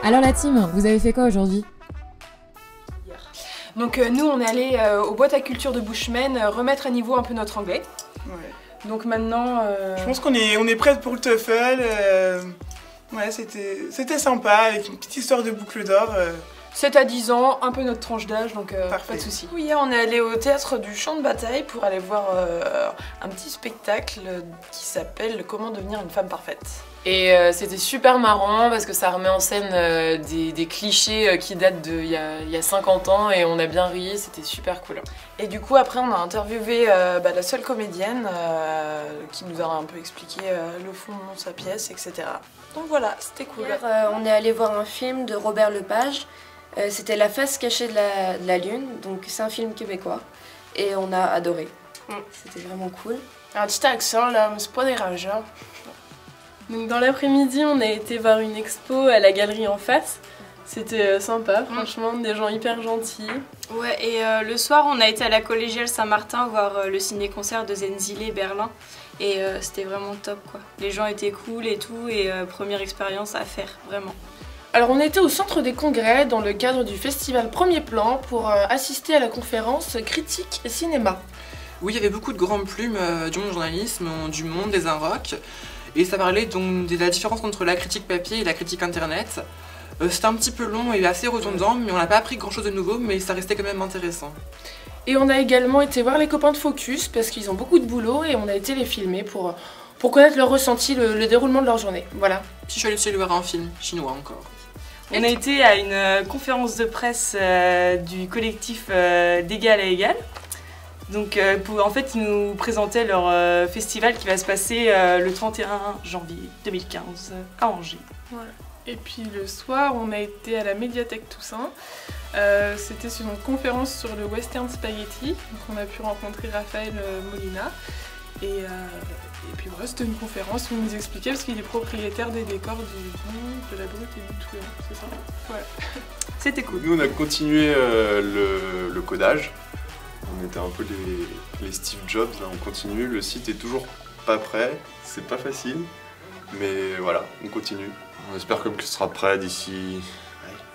Alors la team, vous avez fait quoi aujourd'hui? Donc nous on est allé aux boîtes à culture de Bushman remettre à niveau un peu notre anglais. Ouais. Donc maintenant... Je pense qu'on est prêts pour le TOEFL. Ouais, c'était sympa avec une petite histoire de boucle d'or. 7 à 10 ans, un peu notre tranche d'âge, donc pas de soucis. Oui, hier on est allé au théâtre du Champ de Bataille pour aller voir un petit spectacle qui s'appelle Comment devenir une femme parfaite. Et c'était super marrant parce que ça remet en scène des clichés qui datent d'il y a 50 ans et on a bien ri, c'était super cool. Et du coup après on a interviewé la seule comédienne qui nous a un peu expliqué le fond de sa pièce, etc. Donc voilà, c'était cool. Hier, on est allé voir un film de Robert Lepage. C'était La face cachée de la lune, donc c'est un film québécois. Et on a adoré. C'était vraiment cool. Un petit accent là, mais c'est pas dérangeant. Donc dans l'après-midi, on a été voir une expo à la galerie en face. C'était sympa, franchement, des gens hyper gentils. Ouais, et le soir, on a été à la Collégiale Saint-Martin voir le ciné-concert de Zenzile Berlin. Et c'était vraiment top, quoi. Les gens étaient cool et tout, et première expérience à faire, vraiment. Alors on était au centre des congrès dans le cadre du festival Premier Plan pour assister à la conférence Critique et Cinéma. Oui, il y avait beaucoup de grandes plumes du monde du journalisme, du monde des Inrocks. Et ça parlait donc de la différence entre la critique papier et la critique internet. C'était un petit peu long et assez redondant, mais on n'a pas appris grand chose de nouveau, mais ça restait quand même intéressant. Et on a également été voir les copains de Focus parce qu'ils ont beaucoup de boulot et on a été les filmer pour connaître leur ressenti, le déroulement de leur journée. Voilà. Puis je suis allée aussi voir un film chinois encore. On a été à une conférence de presse du collectif d'Égal à Égal. Donc en fait ils nous présentaient leur festival qui va se passer le 31 janvier 2015 à Angers. Voilà. Et puis le soir on a été à la médiathèque Toussaint. C'était sur une conférence sur le western spaghetti. Donc on a pu rencontrer Raphaël Molina. Et puis voilà, c'était une conférence où il nous expliquait parce qu'il est propriétaire des décors de la brute et du tout, c'est ça? Ouais. C'était cool. Nous on a continué le codage. On était un peu les Steve Jobs, là, on continue, le site est toujours pas prêt, c'est pas facile, mais voilà, on continue. On espère que ce sera prêt d'ici...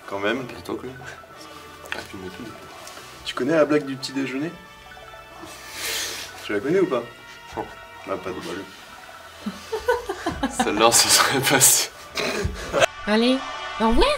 quand même. Bientôt que... Tu connais la blague du petit déjeuner? Tu la connais ou pas? Non. Ah, pas de bol. Celle-là, ce serait passé. Allez, au revoir.